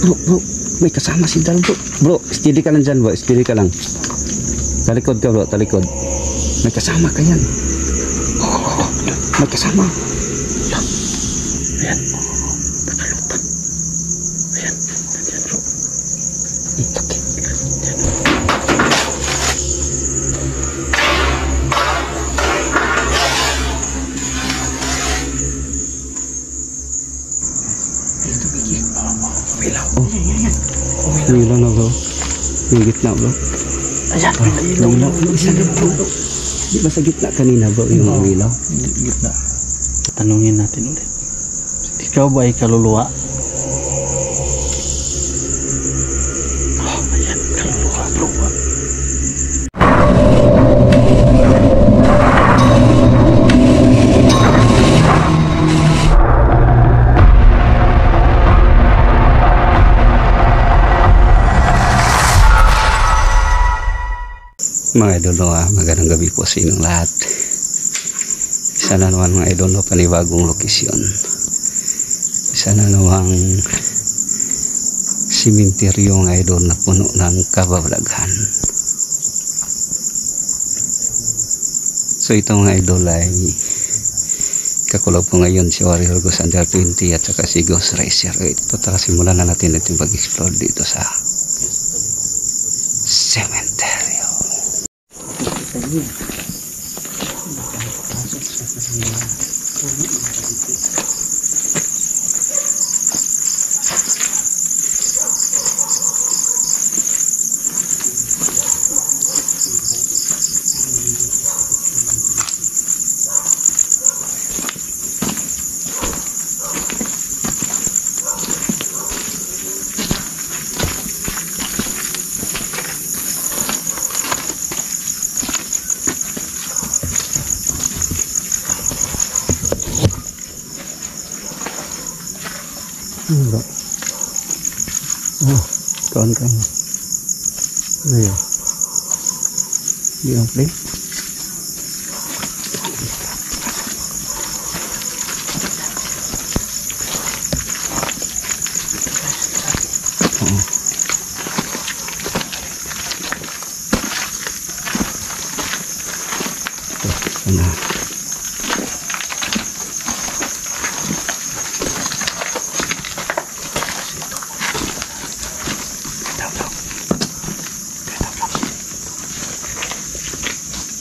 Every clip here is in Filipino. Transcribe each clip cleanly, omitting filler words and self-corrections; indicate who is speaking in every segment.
Speaker 1: bro. May kasama si Dal, bro. Bro, steady ka lang dyan, bro. Steady ka lang. Talikod ka, bro. Talikod. May kasama ka yan. May kasama. Ayan. Nakalutan. Ayan. Ayan, bro. Okay. Umilaw na, bro. Yung gitna, bro. Ayan, umilaw. Isa na, bro. Di ba sa gitna kanina, bro, yung umilaw?
Speaker 2: Gitna. Tanungin natin ulit. Ikaw ba ay kaluluwa? Oh, ayan, kaluluwa, bro.
Speaker 1: Mga idol, magandang gabi po sa inyong lahat. Isa na naman mga idol, panibagong lokasyon. Isa na naman simenteryo mga idol na puno ng kababalaghan. So ito mga idol ay kakulog po ngayon si Warrior Ghost Under 20 at saka si Ghost Racer. Ito simulan na natin itong pag-explore dito sa cementerio.
Speaker 2: Bro. Oh, kawan kamu. Ayo. Di play.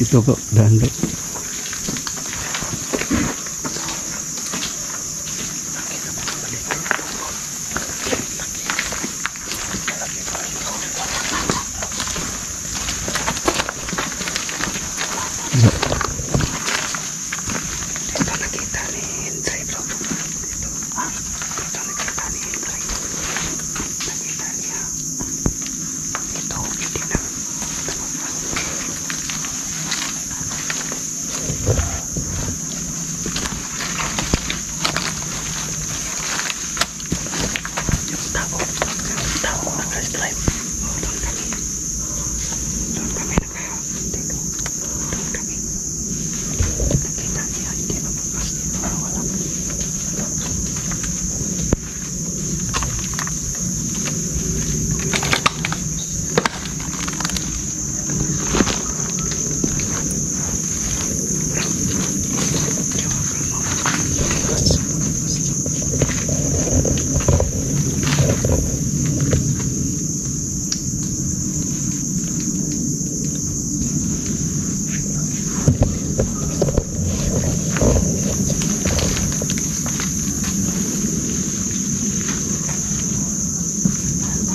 Speaker 2: Itu bro, dan bro.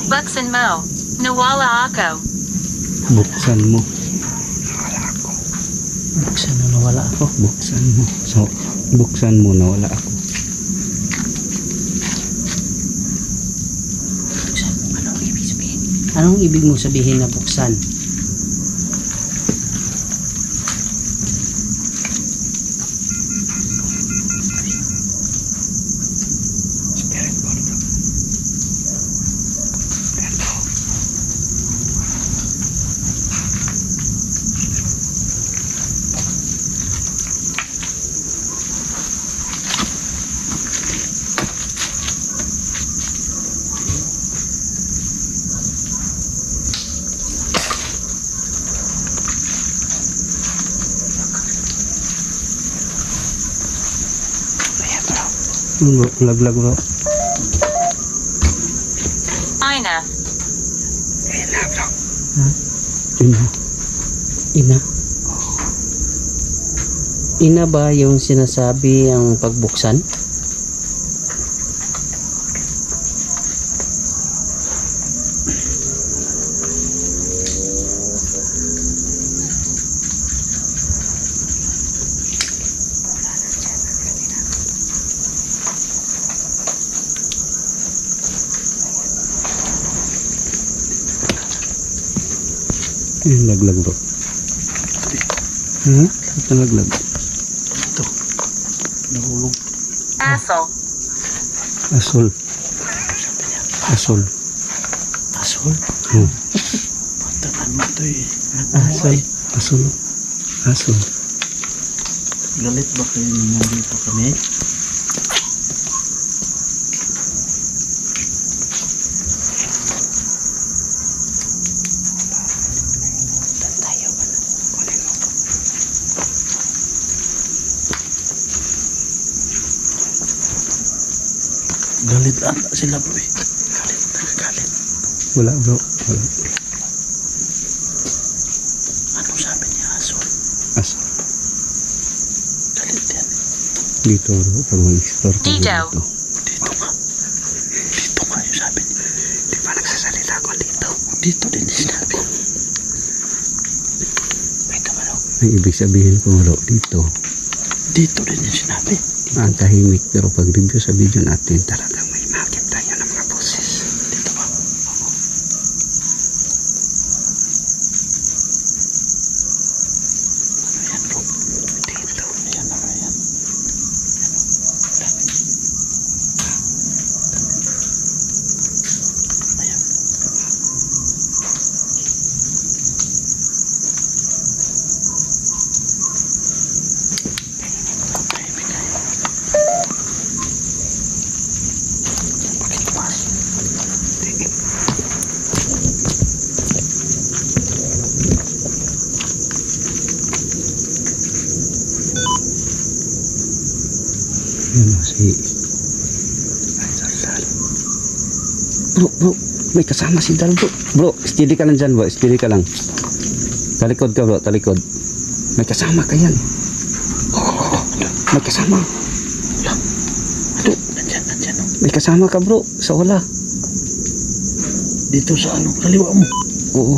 Speaker 3: Buksan mo. Nawala ako.
Speaker 1: Buksan mo.
Speaker 2: Buksan mo, nawala ako.
Speaker 1: Buksan mo. So, buksan mo, nawala ako.
Speaker 2: Buksan mo, anong ibig sabihin? Anong ibig mong sabihin na buksan?
Speaker 1: Bro, laglag bro.
Speaker 3: Ina.
Speaker 1: Ina bro. Ha? Ina. Ina.
Speaker 2: Ina ba yung sinasabi ang pagbuksan?
Speaker 1: Ayun, laglag bro. Ha? Ito laglag.
Speaker 2: Ito. Nahulog.
Speaker 3: Asshole.
Speaker 1: Asol. Asol.
Speaker 2: Asol. Patakan mo ito eh.
Speaker 1: Asol. Asol. Asol.
Speaker 2: Galit ba kayo nung nandito kami? Galit ata sila bro eh. Galit, nagagalit.
Speaker 1: Wala bro. Wala.
Speaker 2: Ano sabi niya Asol?
Speaker 1: Asol.
Speaker 2: Galit yan.
Speaker 1: Dito bro. Pag mag-explore ka
Speaker 3: Dito.
Speaker 1: dito.
Speaker 2: Dito nga. Dito nga yung sabi niya.
Speaker 1: Di ba nagsasalita ko dito?
Speaker 2: Dito din yung sinabi. May tamalo.
Speaker 1: Ang ibig sabihin ko bro, dito.
Speaker 2: Dito din yung sinabi.
Speaker 1: Ang tahimik pero pag review sa video natin talagang may makit tayo ng mga boses.
Speaker 2: Dito ba? Ano yan bro? Dito. Ayan na ba yan? Ano? Dami. Ayan. Tahimik kayo. Bakit tumas?
Speaker 1: Yun o si Idol Dal. Bro, may kasama si Dal bro. Bro, steady ka lang dyan bro, steady ka lang. Talikod ka bro, talikod. May kasama ka yan. May kasama.
Speaker 2: Nandyan oh.
Speaker 1: May kasama ka bro, sa wala.
Speaker 2: Dito sa ano, kaliwa mo.
Speaker 1: Oo,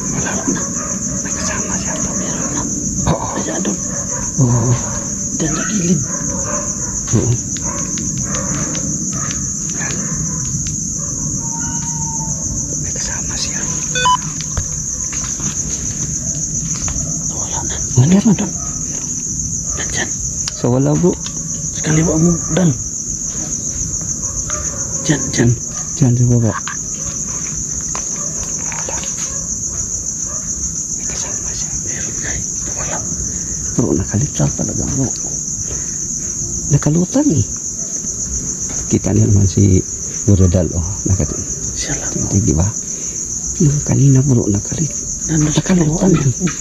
Speaker 2: Wala na.
Speaker 1: may kasama siya bro.
Speaker 2: Meron na.
Speaker 1: Oo,
Speaker 2: Ayan doon.
Speaker 1: oo,
Speaker 2: Diyan sa gilid.
Speaker 1: oo. May kasama siya.
Speaker 2: Wala na.
Speaker 1: Oh, meron doon.
Speaker 2: Nandyan.
Speaker 1: Sa wala bro.
Speaker 2: Sa kaliwa mo, Dan. Diyan.
Speaker 1: Diyan di baba. May kasama siya.
Speaker 2: Meron kay. Wala.
Speaker 1: Bro, nakalutang talaga bro. Nakalutang eh. Kita niyo naman si Burodal oh.
Speaker 2: Siya lang.
Speaker 1: Hindi ba? Yung kanina bro,
Speaker 2: Nandun sa kaliwa
Speaker 1: nakalutang
Speaker 2: mo.
Speaker 1: eh.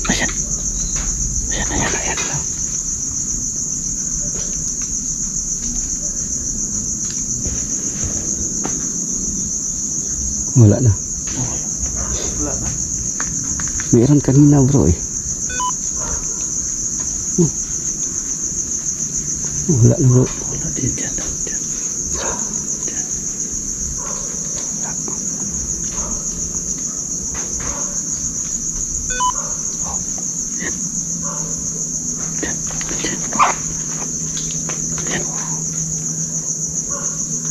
Speaker 2: Ayan.
Speaker 1: Ayan lang. Wala na.
Speaker 2: Wala na.
Speaker 1: Meron kanina bro eh. Wala na bro.
Speaker 2: Wala din dyan. Diyan.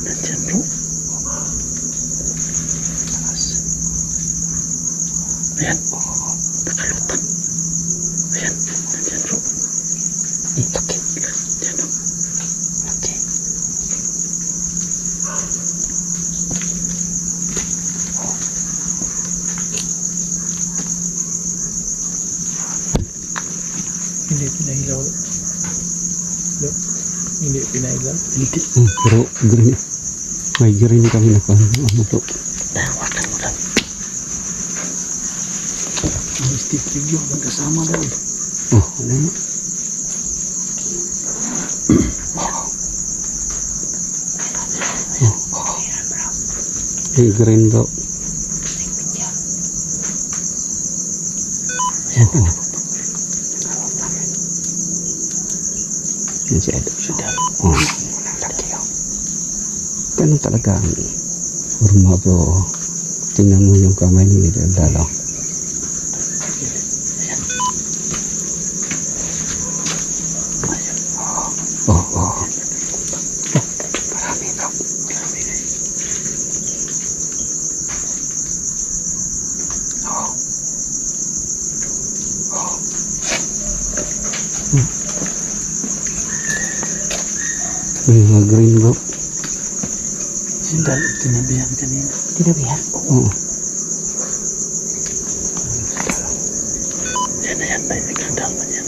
Speaker 2: Nandyan bro. Ayan. Nakalutang. Ayan. Nandyan bro.
Speaker 1: Okay.
Speaker 2: Diyan o.
Speaker 1: Okay.
Speaker 4: Hindi pinahilaw. Hindi pinahilaw.
Speaker 2: Hindi.
Speaker 1: Pero green. May green kami na kung ano bro.
Speaker 2: Tawagan mo lang. Ang stick figure magkasama daw.
Speaker 1: Oh, ano yun? Green bro.
Speaker 2: Ayan po.
Speaker 1: Yan si Edo. Oh, laki oh. Ganun talaga ang forma bro. Tingnan mo yung kamay ni Dalo. Oh, oh. Marami bro. Oh. Oh. Yung mga green bro.
Speaker 2: Si Dal, tinabihan kanina.
Speaker 1: Tinabihan? Oo.
Speaker 2: Yan na yan, may nagkadalman yan.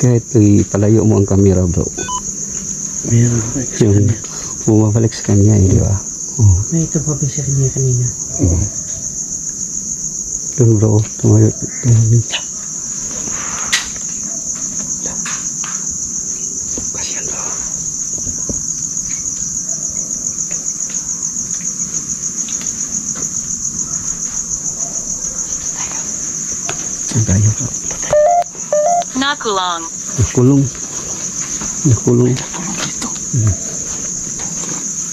Speaker 1: Kahit palayo mo ang camera bro.
Speaker 2: Meron ba
Speaker 1: Yung bumabalik sa kanya di ba? Oh.
Speaker 4: May ito pa siya niya kanina.
Speaker 1: Doon bro, tumayo. Kasihan bro. Ang tayo bro.
Speaker 3: Nakulong.
Speaker 1: Nakulong. Nakulong.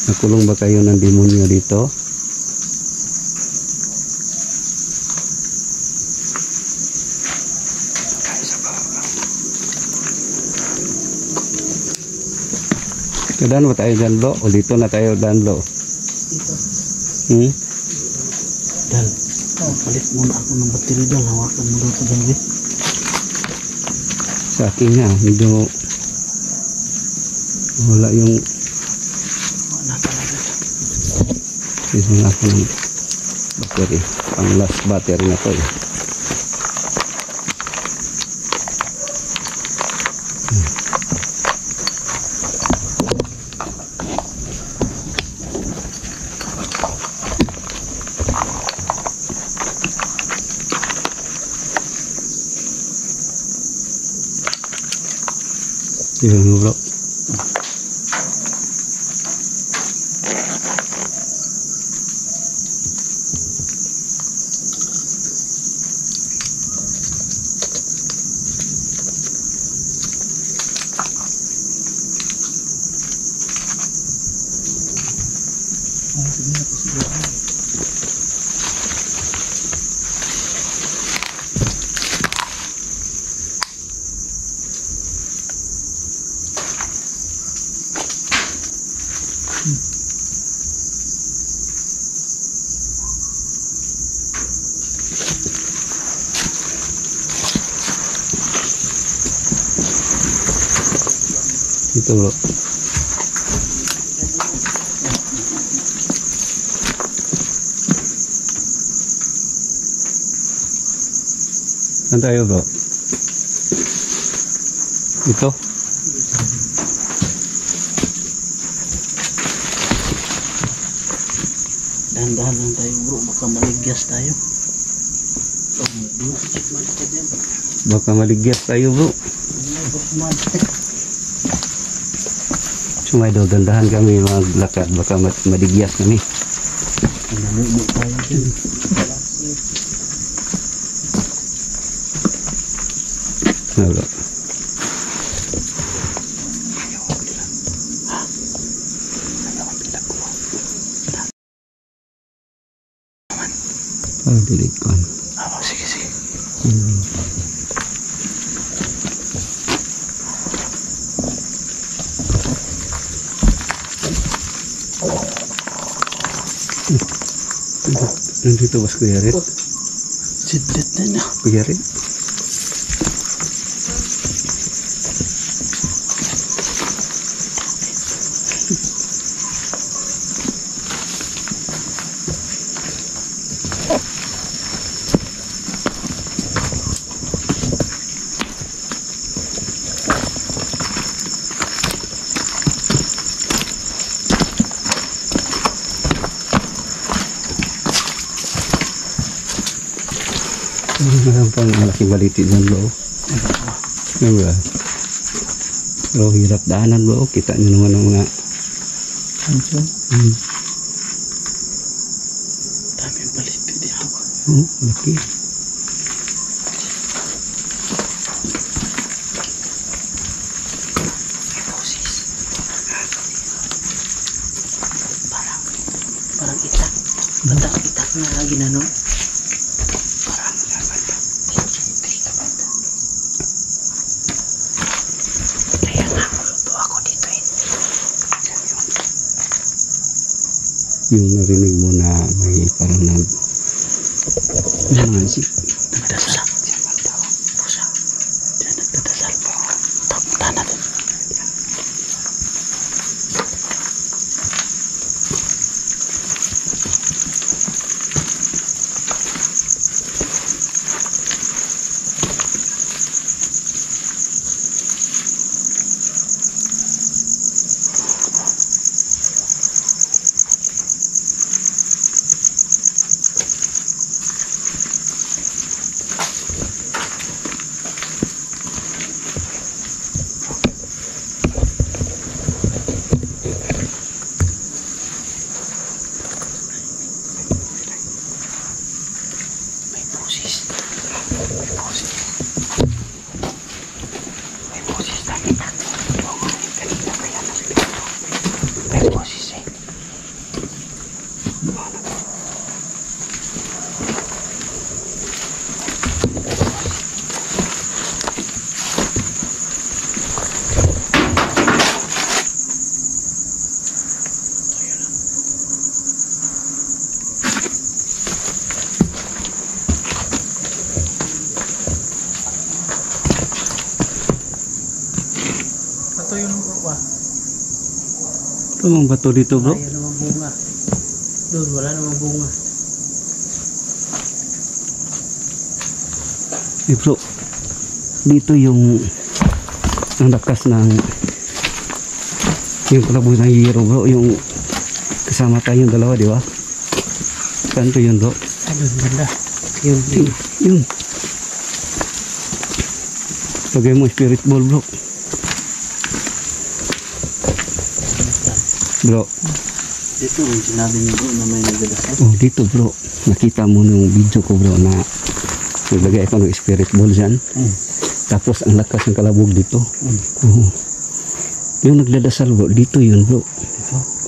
Speaker 1: Nakulong ba kayo ng demonyo dito? Kadaan ba tayo dyan bro? O dito na tayo dyan bro? Hmm?
Speaker 2: Dal, palit muna ako ng battery Dal. Hawakan mo daw ito Dal.
Speaker 1: Sa akin nga, medyo wala yung
Speaker 2: Wala talaga.
Speaker 1: isa nga ako ng battery. Ang last battery na to eh. Yun bro. Ito bro. Saan tayo bro? Ito?
Speaker 2: Dahan-dahan lang tayo bro. Baka maligyas tayo.
Speaker 1: Baka maligyas tayo bro. Sumay daw, dandahan kami maglakad. Baka maligyas kami.
Speaker 2: Naligo tayo dyan.
Speaker 1: Na bro. Oh, delete ko.
Speaker 2: Sige, sige.
Speaker 1: Nandito ba si Kuya Rit?
Speaker 2: Sidlit na niya.
Speaker 1: Kuya Rit? Meron pang malaking baliti dyan bro. Diba? Bro, hirap daanan bro. Kita nyo naman ang mga
Speaker 2: Daming baliti di ako.
Speaker 1: laki.
Speaker 4: Parang itak. Itak na ginano. Kaya nga, po ako dito eh.
Speaker 1: Yung narinig mo na may parang si
Speaker 2: Nagdasal. Pusa. Diyan nagdadasal. Tapunta natin.
Speaker 4: May boses. May boses dami. Oo nga, kanina pa yan nasa dito. May boses eh. Ito yung bro ba?
Speaker 1: Ito mga bato dito bro.
Speaker 4: Ayaw naman bunga. Doon, wala naman bunga.
Speaker 1: Eh bro, dito yung ang lakas ng yung kalabog ng hero bro, yung kasama tayong dalawa, di ba? Saan to yun bro?
Speaker 4: Ano, ganda. Yung
Speaker 1: Yun. Lagay mo spirit ball bro. Bro,
Speaker 2: Dito yung sinabi niyo bro na may nagdadasal.
Speaker 1: oh dito bro, nakita mo nung video ko bro na naglagay ako ng spirit ball dyan. Tapos ang lakas ng kalabog dito. Oo. Yung nagdadasal bro, dito yun bro.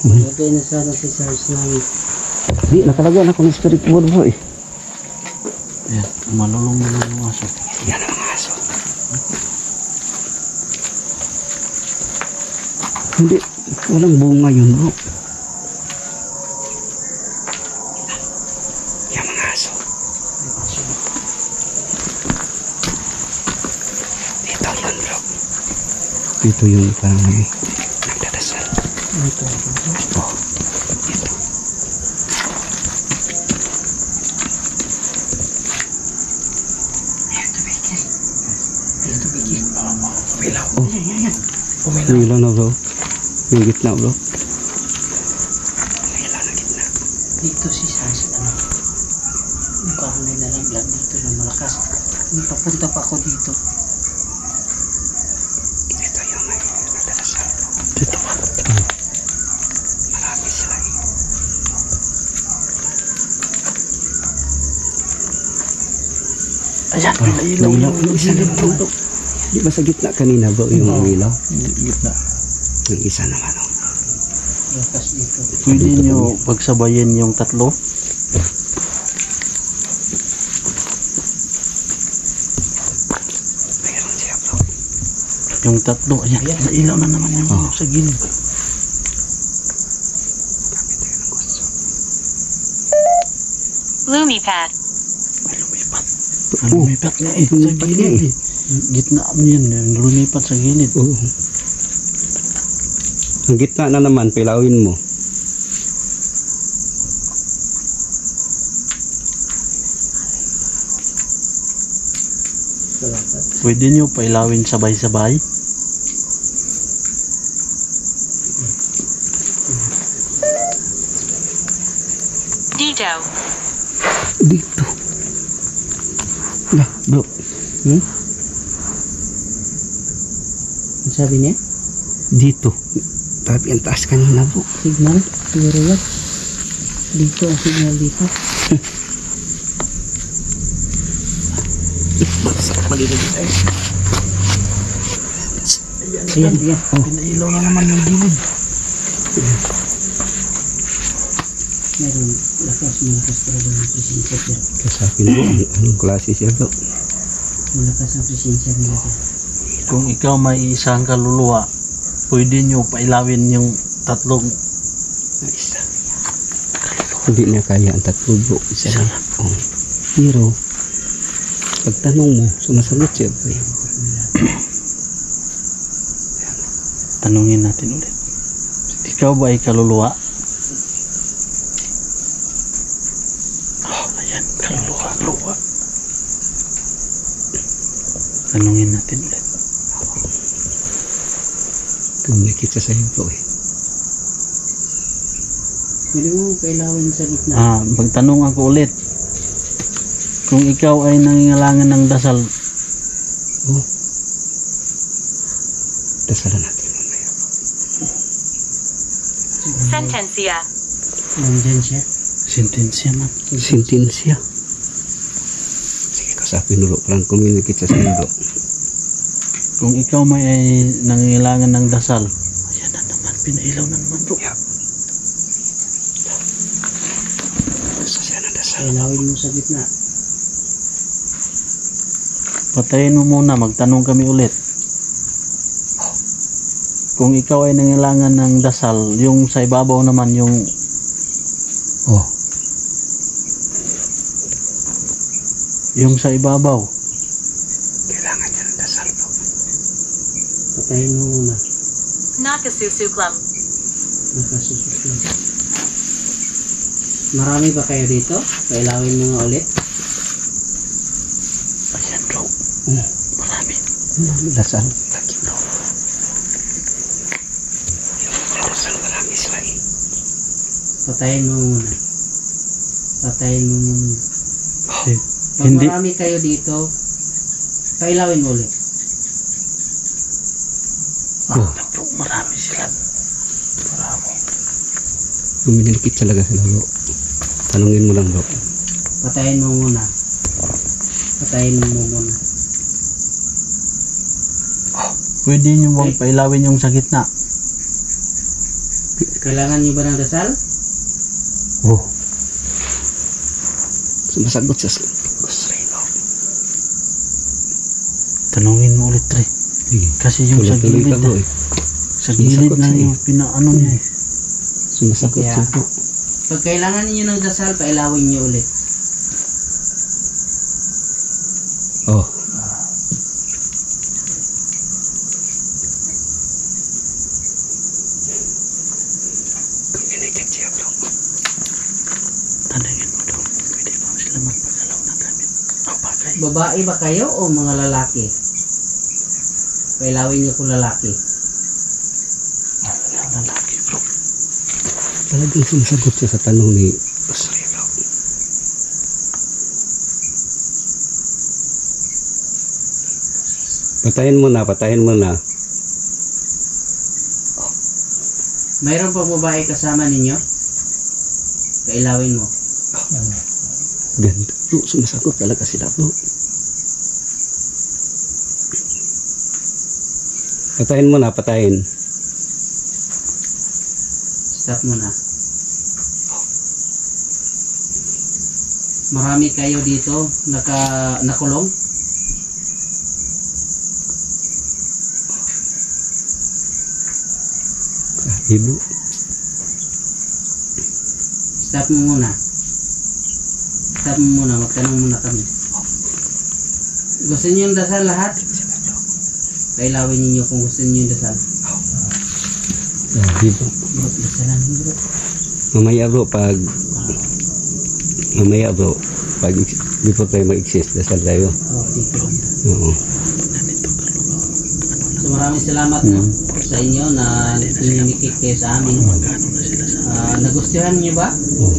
Speaker 4: lagay na sana si Sars namin.
Speaker 1: Di, nakalagay na ako ng spirit ball bro eh.
Speaker 2: Ayan, malulong na ng aso.
Speaker 1: Yan ang mga aso. Hindi, walang bunga yun bro. Yan mga aso. Dito yun bro. Dito yun parang nagdadasal.
Speaker 4: Ito.
Speaker 1: Oh, dito.
Speaker 4: Pumilaw.
Speaker 1: Oh.
Speaker 4: Yan.
Speaker 1: Yung ilaw na bro. Yung gitna bro.
Speaker 4: Pumilaw na gitna. Dito si Sars, ano? Yung parang may nalaglag dito na malakas. Yung papunta pa ako dito.
Speaker 1: Dito yung may nagdadasal bro.
Speaker 2: Dito ba?
Speaker 1: Marami sila eh.
Speaker 2: Ayan, may ilaw.
Speaker 1: Yung isa din bro. Di ba sa gitna kanina bro yung ilaw?
Speaker 2: Gitna.
Speaker 1: Yung isa naman oh.
Speaker 4: Lakas dito.
Speaker 2: Pwede nyo pagsabayin yung tatlo.
Speaker 1: Mayroon siya bro.
Speaker 2: Yung tatlo. Ayan, may ilaw na naman yung
Speaker 1: Oh.
Speaker 2: sa gilid.
Speaker 3: Lumipad.
Speaker 2: May lumipat. May lumipat nga eh. Sa
Speaker 1: Lumipat nga
Speaker 2: gilid
Speaker 1: eh.
Speaker 2: eh. Gitna mo yan. Lumipat sa gilid.
Speaker 1: Oo. Ang gitna na naman, pilawin mo.
Speaker 2: Pwede nyo pailawin sabay-sabay.
Speaker 3: Dito.
Speaker 1: Dito. Nah, bro.
Speaker 4: Ang sabi niya?
Speaker 1: Dito. Tapi ang taas kanina, bro.
Speaker 4: Signal? Siguro yan. Dito ang signal dito.
Speaker 1: Bagsak malilig tayo.
Speaker 4: Ayan, ayan.
Speaker 2: Pinailaw na naman yung dilig.
Speaker 4: Meron malakas talaga ng presensya sir.
Speaker 1: Kasapin mo, anong klase siya, bro?
Speaker 4: Malakas ang presensya nila sir.
Speaker 2: Kung ikaw may isang kaluluwa, pwede nyo pailawin yung tatlong
Speaker 1: Isa. Hindi niya kaya ang tatlo, bro. Isa lang. Oh. Pero, pagtanong mo, sumasagot siya, bro.
Speaker 2: tanungin natin ulit. Ikaw ba ay kaluluwa? Oh, ayan, kaluluwa, bro. Tanungin natin ulit.
Speaker 1: Tumikit siya sa'yo, bro.
Speaker 4: Pwede mo kailawin sa gitna.
Speaker 2: Magtanong ako ulit. Kung ikaw ay nangingalangan ng dasal,
Speaker 1: Oh. Dasalan natin mamaya.
Speaker 3: Sentencia.
Speaker 4: Nandyan siya.
Speaker 2: sentensya man.
Speaker 1: Sintensya. Sige, kasapin dulu. Parang communicate siya sa'yo, bro.
Speaker 2: Kung ikaw may ay nangingilangan ng dasal, ayan na naman, pinailaw na naman, bro.
Speaker 1: Yeah. Gusto siya na dasal.
Speaker 4: Kailawin mo sa gitna.
Speaker 2: Patayin mo muna, magtanong kami ulit. Kung ikaw ay nangilangan ng dasal, yung sa ibabaw naman yung
Speaker 1: Oh.
Speaker 2: yung sa ibabaw.
Speaker 1: Kailangan niya ng dasal, bro.
Speaker 4: Patayin mo muna.
Speaker 3: Nakasusuklam.
Speaker 4: Nakasusunod. Marami ba kayo dito? Kailawin mo nga ulit.
Speaker 2: Ayan, bro. Marami.
Speaker 1: Dasal. Lagi, bro. Yung dasal, marami sila eh.
Speaker 4: Patayin mo muna. Patayin mo muna. Pag
Speaker 2: Hindi.
Speaker 4: marami kayo dito, kailawin mo ulit.
Speaker 1: Oh.
Speaker 2: Bro, marami sila. Marami.
Speaker 1: Lumilikit talaga sila, bro. Tanungin mo lang, bro.
Speaker 4: Patayin mo muna. Patayin mo muna.
Speaker 2: Pwede nyo bang pailawin yung sa gitna?
Speaker 4: Kailangan nyo ba ng dasal?
Speaker 1: Oh. Sumasagot siya sa gusto rin, bro.
Speaker 2: Tanungin mo ulit, Tre.
Speaker 1: Sige.
Speaker 2: Kasi yung sa
Speaker 1: Tuloy-tuloy
Speaker 2: gilid
Speaker 1: ka, bro,
Speaker 2: na,
Speaker 1: eh.
Speaker 2: sa gilid
Speaker 1: Sumasagot
Speaker 2: na
Speaker 1: siya,
Speaker 2: yung pinaano niya eh.
Speaker 1: Sumasagot
Speaker 4: Kaya-
Speaker 1: siya, bro.
Speaker 4: Pag kailangan niyo ng dasal, pailawin niyo ulit.
Speaker 1: Oh. Communicate siya, bro.
Speaker 2: Tanungin mo daw. Pwede ba sila magpagalaw ng gamit? Ang bagay.
Speaker 4: Babae ba kayo o mga lalaki? Pailawin niyo kung lalaki.
Speaker 2: Ang lalaki, bro.
Speaker 1: Talagang sumasagot siya sa tanong ni Rosary, bro. Patayin mo na, patayin mo na.
Speaker 4: Mayroon pa babae kasama ninyo? Kailawin mo.
Speaker 1: Ganda, bro. Sumasagot talaga sila, bro. Patayin mo na, patayin.
Speaker 4: Stop muna. Marami kayo dito nakulong?
Speaker 1: Ibu.
Speaker 4: Stop mo muna. Stop mo muna. Magtanong muna kami. Gusto niyo yung dasal lahat? Kailawin niyo kung gusto niyo yung dasal.
Speaker 1: Ibu.
Speaker 4: Bro, dasalan mo bro.
Speaker 1: Mamaya, bro, pag before tayo mag-exist, dasal tayo.
Speaker 4: Okay.
Speaker 1: Oo.
Speaker 4: So maraming salamat no, sa inyo na communicate kayo sa amin.
Speaker 2: Magkano na sila sa
Speaker 4: Nagustuhan niyo ba?
Speaker 1: Oo.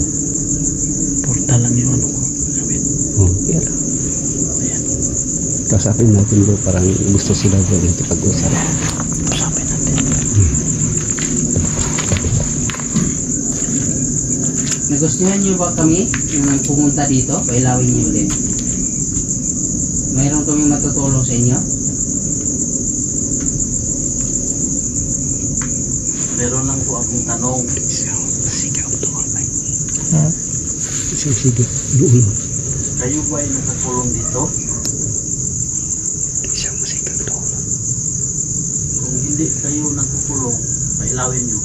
Speaker 2: portal lang yung ano ko gamit.
Speaker 1: Oo. Yeah.
Speaker 2: Ayan.
Speaker 1: Kasapin natin bro, parang gusto sila bro makipag-usap.
Speaker 2: Usapin natin.
Speaker 4: Nagustuhan niyo ba kami nang pumunta dito? Pailawin niyo ulit. Mayroon kaming matutulong sa inyo.
Speaker 2: Meron lang po akong tanong.
Speaker 1: Sigaw doon. Sigaw doon.
Speaker 2: Kayo ba ay nakakulong dito?
Speaker 1: Sigaw doon.
Speaker 2: Kung hindi kayo nakakulong, pailawin nyo.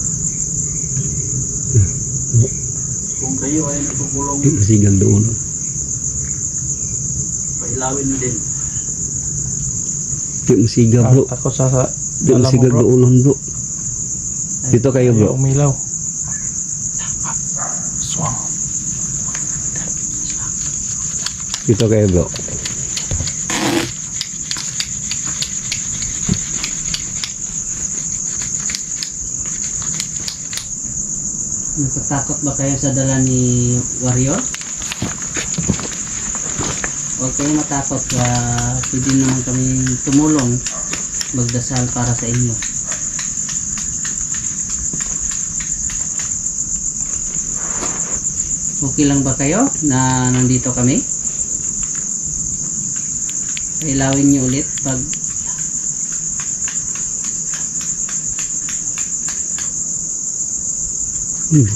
Speaker 2: Kung kayo ay nakakulong,
Speaker 1: Sigaw doon.
Speaker 2: pailawin nyo din.
Speaker 1: Di mo sigaw bro.
Speaker 5: Takot sa
Speaker 1: Di mo
Speaker 5: dala mo,
Speaker 1: sigaw
Speaker 5: bro.
Speaker 1: doon bro. Dito kayo
Speaker 5: Ayaw
Speaker 1: bro.
Speaker 5: umilaw. Swang.
Speaker 1: Dito kayo bro.
Speaker 4: Natatakot ba kayo sa dala ni Warrior? Huwag kayong matakot. Pwede naman kami tumulong magdasal para sa inyo. Okay lang ba kayo na nandito kami? Ilawin niyo ulit pag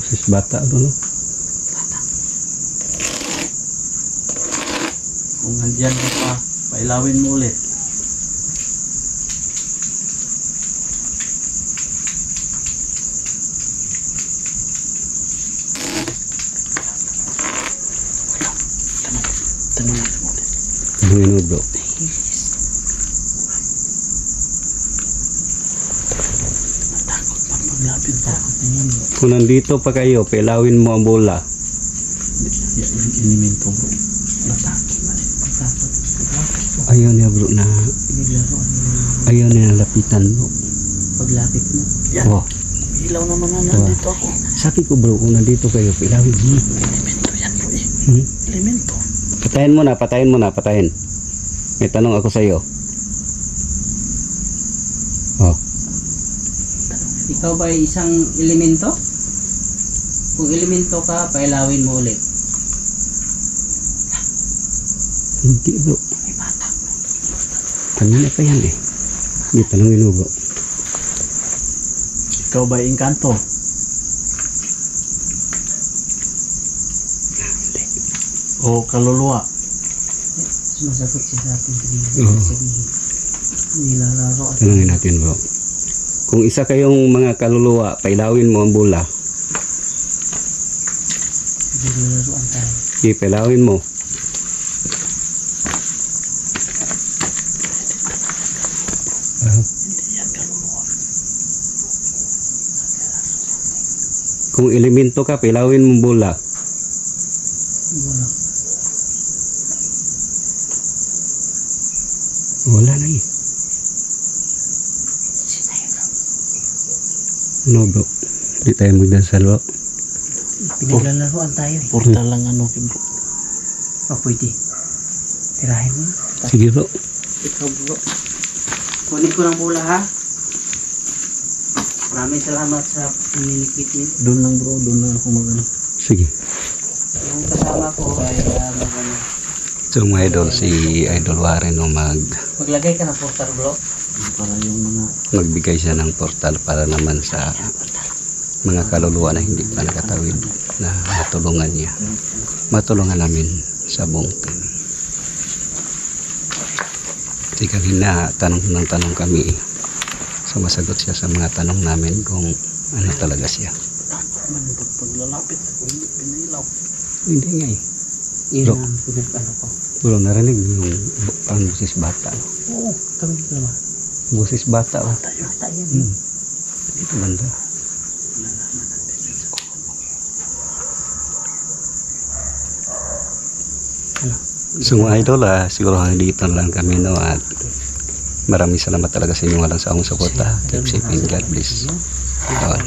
Speaker 1: Sis bata ano no?
Speaker 2: Kung nandyan ka pa, pailawin mo ulit. Tanungin mo ulit.
Speaker 1: Tanungin mo bro.
Speaker 2: Natakot pa paglapit pa.
Speaker 1: Kung nandito pa kayo, pailawin mo ang bola.
Speaker 2: Yan yung inimento bro. Natakot man.
Speaker 4: takot.
Speaker 1: Ayaw niya bro na,
Speaker 4: Pinaglaro.
Speaker 1: ayaw niya lapitan bro.
Speaker 4: Paglapit mo.
Speaker 2: Yan.
Speaker 1: Oh,
Speaker 2: Ilaw naman na nandito ako.
Speaker 1: sabi ko bro, kung nandito kayo, pailawin mo.
Speaker 2: Elemento yan bro eh.
Speaker 1: Hmm?
Speaker 2: Elemento.
Speaker 1: Patayin mo na, patayin mo na, patayin. May tanong ako sa iyo. Oh,
Speaker 4: Ikaw ba ay isang elemento? Kung elemento ka, pailawin mo ulit.
Speaker 1: hindi bro.
Speaker 4: May bata.
Speaker 1: Kanina pa yan eh. Hindi, tanongin mo bro.
Speaker 2: Ikaw ba engkanto? O kaluluwa?
Speaker 4: Sumasagot siya sa atin kanina.
Speaker 1: Oo.
Speaker 4: Sige. Nilalaro at
Speaker 1: Tanongin natin bro. Kung isa kayong mga kaluluwa, pailawin mo ang bola.
Speaker 4: nilaroan tayo.
Speaker 1: Okay, pailawin mo.
Speaker 2: Hindi yan kaluluwa.
Speaker 1: Kung elemento ka, pailawin mo ang bola.
Speaker 4: Wala.
Speaker 1: Wala na eh. Ano bro? Hindi tayo magdasal bro.
Speaker 4: Pinaglalaroan tayo eh.
Speaker 2: Portal lang ano bro.
Speaker 4: O pwede. Tirahin mo.
Speaker 1: Sige bro.
Speaker 4: Ikaw bro. Kunin ko ng bola ha. Maraming salamat sa pininikit niyo.
Speaker 2: Doon lang bro, doon lang ako mag-ano.
Speaker 1: Sige.
Speaker 4: Yung kasama ko ay mag-ano.
Speaker 1: So mga idol, si Idol Warren no,
Speaker 4: Maglagay ka ng portal bro.
Speaker 2: Para yung mga
Speaker 1: magbigay siya ng portal para naman sa mga kaluluwa na hindi pa nakatawid na matulungan niya. Matulungan namin sa buong team. Kasi kanina tanong ng tanong kami, sumasagot siya sa mga tanong namin kung ano talaga siya.
Speaker 2: man paglalapit ako hindi pinailaw.
Speaker 1: Hindi nga eh.
Speaker 4: Yun
Speaker 1: Bro.
Speaker 4: ang pinag-ano ko.
Speaker 1: Bro, narinig yung parang busis bata.
Speaker 4: Oo, kami naman.
Speaker 1: Busis bata. Oh.
Speaker 2: Tayo.
Speaker 4: Bata yan.
Speaker 1: Dito banda. So mga idol, siguro hanggang dito lang kami no, at maraming salamat talaga sa inyo walang saong suporta. Keep safe and God bless all.